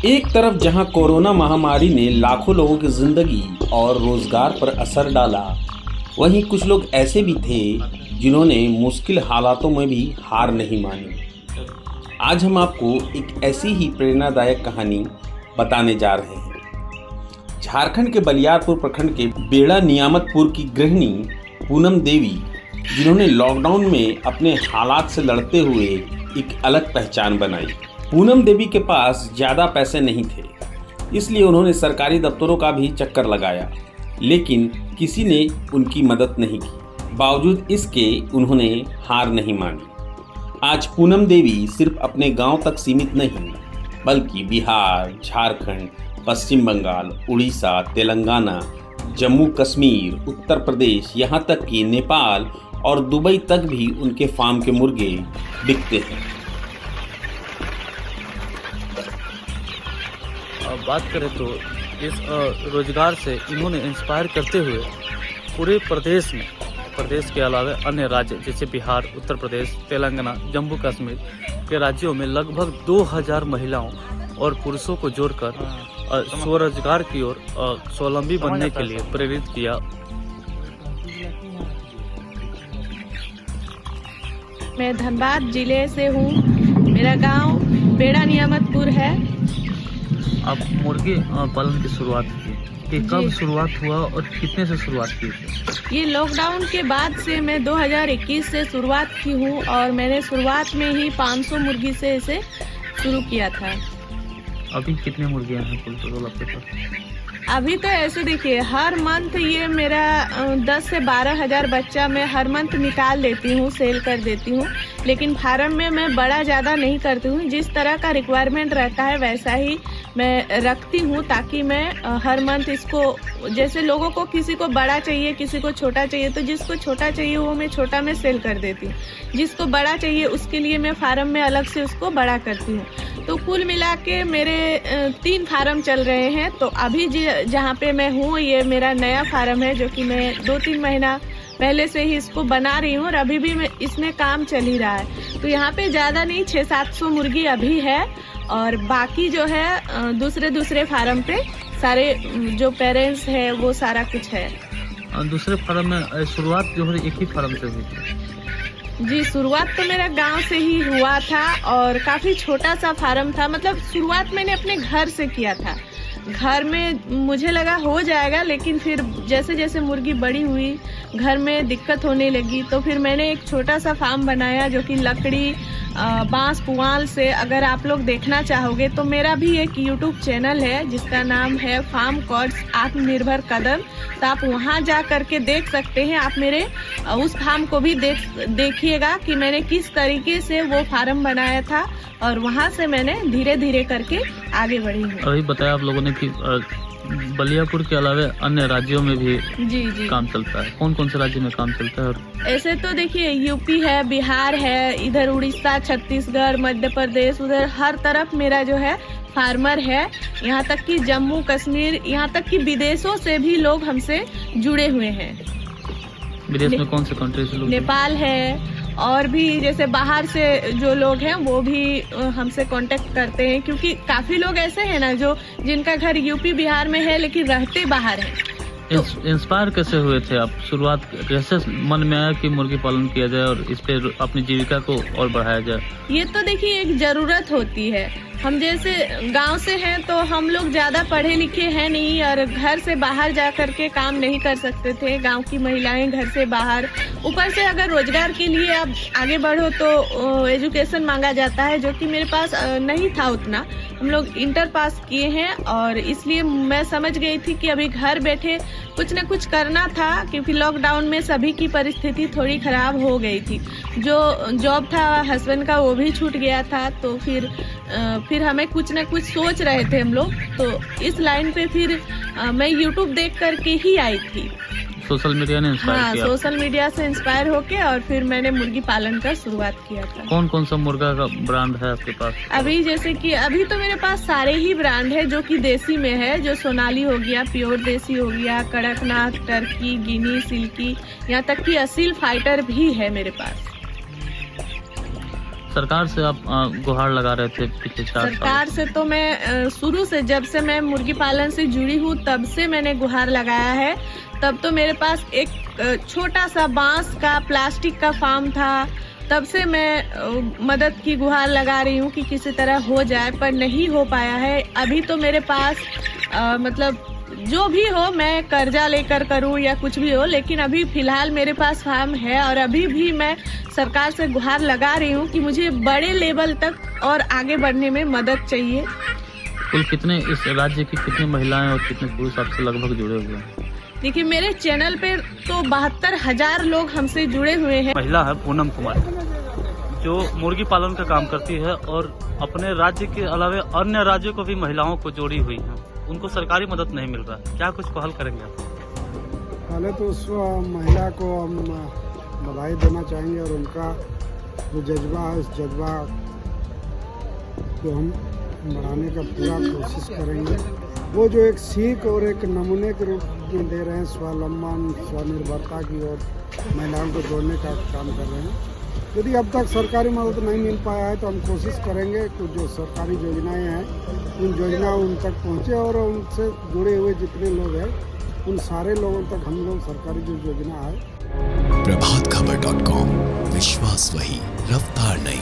एक तरफ जहां कोरोना महामारी ने लाखों लोगों की जिंदगी और रोजगार पर असर डाला, वहीं कुछ लोग ऐसे भी थे जिन्होंने मुश्किल हालातों में भी हार नहीं मानी। आज हम आपको एक ऐसी ही प्रेरणादायक कहानी बताने जा रहे हैं। झारखंड के बलियारपुर प्रखंड के बेड़ा नियामतपुर की गृहिणी पूनम देवी, जिन्होंने लॉकडाउन में अपने हालात से लड़ते हुए एक अलग पहचान बनाई। पूनम देवी के पास ज़्यादा पैसे नहीं थे, इसलिए उन्होंने सरकारी दफ्तरों का भी चक्कर लगाया, लेकिन किसी ने उनकी मदद नहीं की। बावजूद इसके उन्होंने हार नहीं मानी। आज पूनम देवी सिर्फ अपने गांव तक सीमित नहीं, बल्कि बिहार, झारखंड, पश्चिम बंगाल, उड़ीसा, तेलंगाना, जम्मू कश्मीर, उत्तर प्रदेश, यहाँ तक कि नेपाल और दुबई तक भी उनके फार्म के मुर्गे बिकते हैं। बात करें तो इस रोजगार से इन्होंने इंस्पायर करते हुए पूरे प्रदेश के अलावा अन्य राज्य जैसे बिहार, उत्तर प्रदेश, तेलंगाना, जम्मू कश्मीर के राज्यों में लगभग 2000 महिलाओं और पुरुषों को जोड़कर स्वरोजगार की ओर स्वावलंबी बनने के लिए प्रेरित किया। मैं धनबाद जिले से हूँ। मेरा गांव बेड़ा नियामतपुर है। आप मुर्गी पालन की शुरुआत की कि कब शुरुआत हुआ और कितने से शुरुआत की थी? ये लॉकडाउन के बाद से मैं 2021 से शुरुआत की हूँ और मैंने शुरुआत में ही 500 मुर्गी से इसे शुरू किया था। अभी कितने मुर्गियां हैं कुल टोटल आपके पास? अभी तो ऐसे देखिए, हर मंथ ये मेरा 10 से 12 हज़ार बच्चा मैं हर मंथ निकाल देती हूँ, सेल कर देती हूँ। लेकिन फार्म में मैं बड़ा ज़्यादा नहीं करती हूँ। जिस तरह का रिक्वायरमेंट रहता है वैसा ही मैं रखती हूँ, ताकि मैं हर मंथ इसको, जैसे लोगों को किसी को बड़ा चाहिए, किसी को छोटा चाहिए, तो जिसको छोटा चाहिए वो मैं छोटा में सेल कर देती हूँ। जिसको बड़ा चाहिए उसके लिए मैं फार्म में अलग से उसको बड़ा करती हूँ। तो कुल मिला के मेरे 3 फार्म चल रहे हैं। तो अभी जहाँ पे मैं हूँ ये मेरा नया फार्म है, जो कि मैं 2-3 महीना पहले से ही इसको बना रही हूँ और अभी भी मैं इसमें काम चल ही रहा है। तो यहाँ पे ज़्यादा नहीं, 600-700 मुर्गी अभी है और बाकी जो है दूसरे फार्म पे सारे जो पेरेंट्स है वो सारा कुछ है। दूसरे फार्म में शुरुआत जो है एक ही फार्म से हुई थी? जी, शुरुआत तो मेरा गांव से ही हुआ था और काफ़ी छोटा सा फार्म था। मतलब शुरुआत मैंने अपने घर से किया था। घर में मुझे लगा हो जाएगा, लेकिन फिर जैसे जैसे मुर्गी बड़ी हुई, घर में दिक्कत होने लगी, तो फिर मैंने एक छोटा सा फार्म बनाया, जो कि लकड़ी, बांस, पुआल से। अगर आप लोग देखना चाहोगे तो मेरा भी एक यूट्यूब चैनल है जिसका नाम है फार्म कॉर्ड्स आत्मनिर्भर कदम। तो आप वहां जा करके देख सकते हैं। आप मेरे उस फार्म को भी देखिएगा कि मैंने किस तरीके से वो फार्म बनाया था और वहां से मैंने धीरे धीरे करके आगे बढ़ी हूँ। अभी बताया आप लोगों ने कि बलियापुर के अलावा अन्य राज्यों में भी जी काम चलता है। कौन कौन से राज्य में काम चलता है? ऐसे तो देखिए, यूपी है, बिहार है, इधर उड़ीसा, छत्तीसगढ़, मध्य प्रदेश, उधर हर तरफ मेरा जो है फार्मर है। यहाँ तक कि जम्मू कश्मीर, यहाँ तक कि विदेशों से भी लोग हमसे जुड़े हुए हैं। विदेश में कौन से कंट्री से लोग? नेपाल है और भी जैसे बाहर से जो लोग हैं वो भी हमसे कांटेक्ट करते हैं, क्योंकि काफी लोग ऐसे हैं ना जो जिनका घर यूपी बिहार में है लेकिन रहते बाहर हैं। इंस्पायर कैसे हुए थे आप? शुरुआत कैसे मन में आया कि मुर्गी पालन किया जाए और इस पे अपनी जीविका को और बढ़ाया जाए? ये तो देखिए एक जरूरत होती है। हम जैसे गांव से हैं तो हम लोग ज़्यादा पढ़े लिखे हैं नहीं और घर से बाहर जा कर के काम नहीं कर सकते थे। गांव की महिलाएं घर से बाहर, ऊपर से अगर रोजगार के लिए आप आगे बढ़ो तो एजुकेशन मांगा जाता है, जो कि मेरे पास नहीं था उतना। हम लोग इंटर पास किए हैं और इसलिए मैं समझ गई थी कि अभी घर बैठे कुछ न कुछ करना था, क्योंकि लॉकडाउन में सभी की परिस्थिति थोड़ी खराब हो गई थी। जो जॉब था हस्बैंड का वो भी छूट गया था, तो फिर हमें कुछ न कुछ सोच रहे थे हम लोग। तो इस लाइन पे फिर मैं यूट्यूब देख करके ही आई थी। सोशल मीडिया ने इंस्पायर किया? सोशल मीडिया से इंस्पायर होके और फिर मैंने मुर्गी पालन का शुरुआत किया था। कौन कौन सा मुर्गा का ब्रांड है आपके पास? अभी जैसे कि अभी तो मेरे पास सारे ही ब्रांड है जो कि देसी में है, जो सोनाली हो गया, प्योर देसी हो गया, कड़कनाथ, टर्की, गिनी, सिल्की, यहाँ तक कि असील फाइटर भी है मेरे पास। सरकार से आप गुहार लगा रहे थे पिछले 4 साल। सरकार से तो मैं शुरू से, जब से मैं मुर्गी पालन से जुड़ी हूँ तब से मैंने गुहार लगाया है। तब तो मेरे पास एक छोटा सा बांस का प्लास्टिक का फार्म था, तब से मैं मदद की गुहार लगा रही हूँ कि किसी तरह हो जाए, पर नहीं हो पाया है। अभी तो मेरे पास मतलब जो भी हो, मैं कर्जा लेकर करूँ या कुछ भी हो, लेकिन अभी फिलहाल मेरे पास फार्म है और अभी भी मैं सरकार से गुहार लगा रही हूँ कि मुझे बड़े लेवल तक और आगे बढ़ने में मदद चाहिए। कुल कितने इस राज्य की कितनी महिलाएं और कितने पुरुष आपसे लगभग जुड़े हुए हैं? देखिए, मेरे चैनल पे तो 72,000 लोग हमसे जुड़े हुए हैं। महिला है पूनम कुमार, जो मुर्गी पालन का काम करती है और अपने राज्य के अलावा अन्य राज्यों को भी महिलाओं को जोड़ी हुई है। उनको सरकारी मदद नहीं मिल रहा है, क्या कुछ पहल करेंगे आप? पहले तो उस महिला को हम बधाई देना चाहेंगे और उनका जो जज्बा है, उस जज्बा को हम बढ़ाने का पूरा कोशिश करेंगे। वो जो एक सीख और एक नमूने के रूप में दे रहे हैं, स्वावलंबन स्वनिर्भरता की ओर महिलाओं को जोड़ने का काम कर रहे हैं। यदि अब तक सरकारी मदद नहीं मिल पाया है तो हम कोशिश करेंगे कुछ जो सरकारी योजनाएं हैं उन योजनाओं उन तक पहुँचे और उनसे जुड़े हुए जितने लोग हैं उन सारे लोगों तक हम लोग सरकारी जो योजना है। प्रभातखबर.com, विश्वास वही, रफ्तार नहीं।